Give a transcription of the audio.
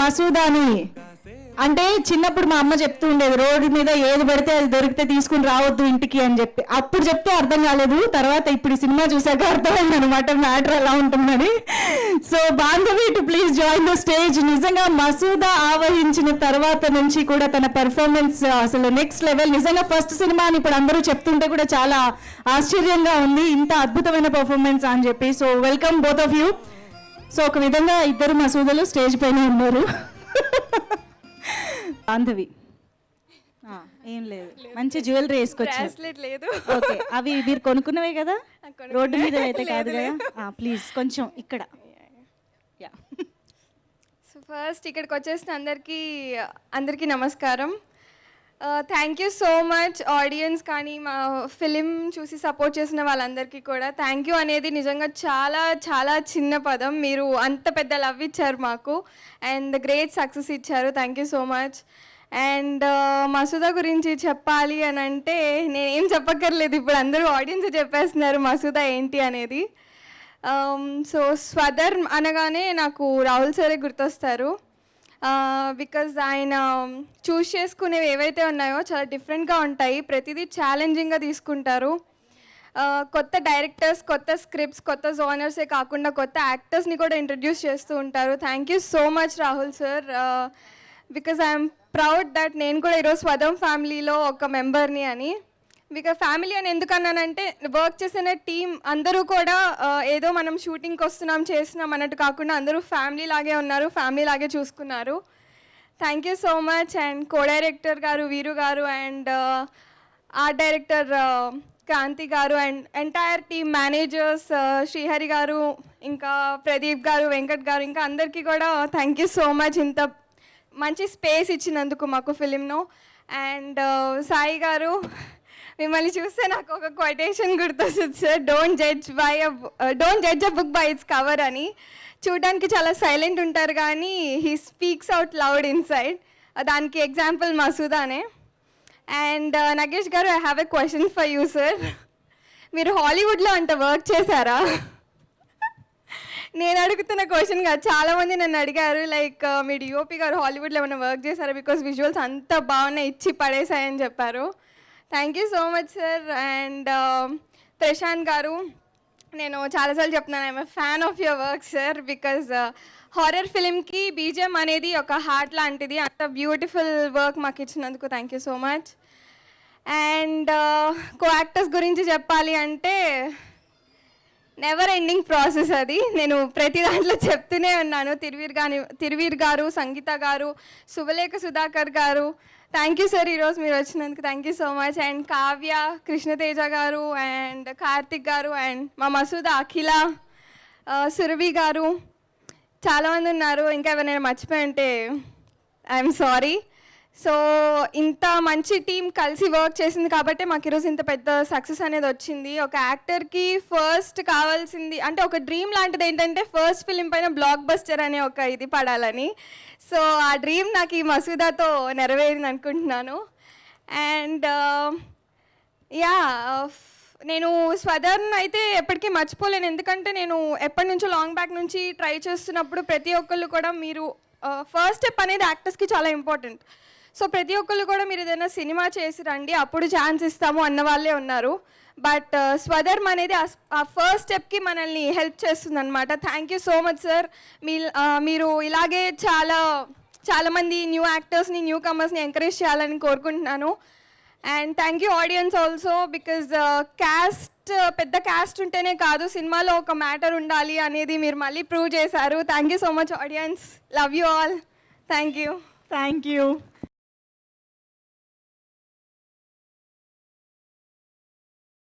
మసూదాని అంటే చిన్నప్పుడు మా అమ్మ చెప్తూ ఉండేది, రోడ్డు మీద ఏది పడితే అది దొరికితే తీసుకుని రావద్దు ఇంటికి అని చెప్పి. అప్పుడు చెప్తే అర్థం కాలేదు, తర్వాత ఇప్పుడు ఈ సినిమా చూసాక అర్థమైంది అనమాట మ్యాటర్ ఎలా ఉంటుందని. So Bandhavi too please join the stage. నిజంగా మసూదా ఆవహించిన తర్వాత నుంచి కూడా తన పెర్ఫార్మెన్స్ అసలు నెక్స్ట్ లెవెల్. నిజంగా ఫస్ట్ సినిమా అని ఇప్పుడు అందరూ చెప్తుంటే కూడా చాలా ఆశ్చర్యంగా ఉంది, ఇంత అద్భుతమైన పర్ఫార్మెన్స్ అని చెప్పి. So welcome both of you. So ఒక విధంగా ఇద్దరు మసూదలు స్టేజ్ పైన ఉన్నారు. బాంధవి ఏం లేదు, మంచి జ్యువెలరీ వేసుకొచ్చారు. ఓకే, అవి మీరు కొనుక్కున్నవే కదా, రోడ్డు మీద అయితే కాదు కదా. ప్లీజ్ కొంచెం ఇక్కడ. సో ఫస్ట్ ఇక్కడికి వచ్చేసిన అందరికీ నమస్కారం. Thank you so much audience కానీ మా ఫిలిం చూసి సపోర్ట్ చేసిన వాళ్ళందరికీ కూడా. థ్యాంక్ యూ అనేది నిజంగా చాలా చాలా చిన్న పదం. మీరు అంత పెద్ద లవ్ ఇచ్చారు మాకు అండ్ గ్రేట్ సక్సెస్ ఇచ్చారు. Thank you so much. And Masooda గురించి చెప్పాలి అని అంటే నేనేం చెప్పక్కర్లేదు, ఇప్పుడు అందరూ ఆడియన్స్ చెప్పేస్తున్నారు మసూదా ఏంటి అనేది. సో స్వదర్ అనగానే నాకు రాహుల్ సరే గుర్తొస్తారు. బికాజ్ ఆయన చూస్ చేసుకునేవి ఏవైతే ఉన్నాయో చాలా డిఫరెంట్గా ఉంటాయి, ప్రతిదీ ఛాలెంజింగ్గా తీసుకుంటారు. కొత్త డైరెక్టర్స్, కొత్త స్క్రిప్ట్స్, కొత్త జోనర్సే కాకుండా కొత్త యాక్టర్స్ని కూడా ఇంట్రడ్యూస్ చేస్తూ ఉంటారు. Thank you so much Rahul sir. Because I'm proud that నేను కూడా ఈరోజు స్వదం ఫ్యామిలీలో ఒక మెంబర్ని అని. బికాజ్ ఫ్యామిలీ అని ఎందుకన్నానంటే వర్క్ చేసిన టీం అందరూ కూడా ఏదో మనం షూటింగ్కి వస్తున్నాం చేస్తున్నాం అన్నట్టు కాకుండా అందరూ ఫ్యామిలీ లాగే ఉన్నారు, ఫ్యామిలీ లాగే చూసుకున్నారు. Thank you so much. And co director గారు వీరు గారు అండ్ ఆర్ట్ డైరెక్టర్ క్రాంతి గారు and entire team managers Srihari గారు, ఇంకా ప్రదీప్ గారు, వెంకట్ గారు, ఇంకా అందరికీ కూడా థ్యాంక్ యూ సో మచ్ ఇంత మంచి స్పేస్ ఇచ్చినందుకు మాకు ఫిలింను. అండ్ సాయి గారు, మిమ్మల్ని చూస్తే నాకు ఒక కొటేషన్ గుర్తొస్తుంది sir, don't judge a book by its cover అని. చూడడానికి చాలా సైలెంట్ ఉంటారు కానీ he speaks out loud inside. దానికి ఎగ్జాంపుల్ మసూదానే. అండ్ నగేష్ గారు, I have a question for you sir. మీరు హాలీవుడ్లో అంత వర్క్ చేశారా? నేను అడుగుతున్న క్వశ్చన్ కాదు, చాలామంది నన్ను అడిగారు లైక్ మీ డిఓపి గారు హాలీవుడ్లో ఏమైనా వర్క్ చేశారా, బికాస్ విజువల్స్ అంత బాగున్నాయి, ఇచ్చి పడేసాయని చెప్పారు. Thank you so much sir. And Prashanth garu, నేను చాలాసార్లు చెప్తున్నాను I'm fan of your work sir. Because horror ఫిలింకి బీజిఎం అనేది ఒక హార్ట్ లాంటిది, అంత బ్యూటిఫుల్ వర్క్ మాకు ఇచ్చినందుకు thank you so much. And co actors గురించి చెప్పాలి అంటే నెవర్ ఎండింగ్ ప్రాసెస్ అది. నేను ప్రతి దాంట్లో చెప్తూనే ఉన్నాను. తిరువీర్ గారు, సంగీత గారు, శుభలేఖ సుధాకర్ గారు, థ్యాంక్ యూ సార్ ఈరోజు మీరు వచ్చినందుకు thank you so much. And Kavya, Krishna Teja గారు అండ్ కార్తిక్ గారు అండ్ మా మసూద అఖిల, సురభి గారు, చాలామంది ఉన్నారు. ఇంకా ఎవరైనా మర్చిపోయి ఉంటే ఐఎమ్ సారీ. సో ఇంత మంచి టీం కలిసి వర్క్ చేసింది కాబట్టి మాకు ఈరోజు ఇంత పెద్ద సక్సెస్ అనేది వచ్చింది. ఒక యాక్టర్కి ఫస్ట్ కావాల్సింది అంటే ఒక డ్రీమ్ లాంటిది ఏంటంటే ఫస్ట్ ఫిలిం పైన బ్లాక్ బస్టర్ అనే ఒక ఇది పడాలని. సో ఆ డ్రీమ్ నాకు ఈ మసూదాతో నెరవేరింది అనుకుంటున్నాను. అండ్ యా, నేను స్వదర్ని అయితే ఎప్పటికీ మర్చిపోలేను, ఎందుకంటే నేను ఎప్పటి నుంచో లాంగ్ బ్యాక్ నుంచి ట్రై చేస్తున్నప్పుడు ప్రతి ఒక్కళ్ళు కూడా మీరు ఫస్ట్ స్టెప్ అనేది యాక్టర్స్కి చాలా ఇంపార్టెంట్. సో ప్రతి ఒక్కళ్ళు కూడా మీరు ఏదైనా సినిమా చేసి రండి అప్పుడు ఛాన్స్ ఇస్తాము అన్న వాళ్ళే ఉన్నారు. బట్ స్వధర్మ్ అనేది ఆ ఫస్ట్ స్టెప్కి మనల్ని హెల్ప్ చేస్తుంది అనమాట. Thank you so much sir. మీరు ఇలాగే చాలామంది న్యూ యాక్టర్స్ని, న్యూ కమర్స్ని ఎంకరేజ్ చేయాలని కోరుకుంటున్నాను. And thank you audience also, because పెద్ద క్యాస్ట్ ఉంటేనే కాదు సినిమాలో ఒక మ్యాటర్ ఉండాలి అనేది మీరు మళ్ళీ ప్రూవ్ చేశారు. Thank you so much audience. Love you all. Thank you.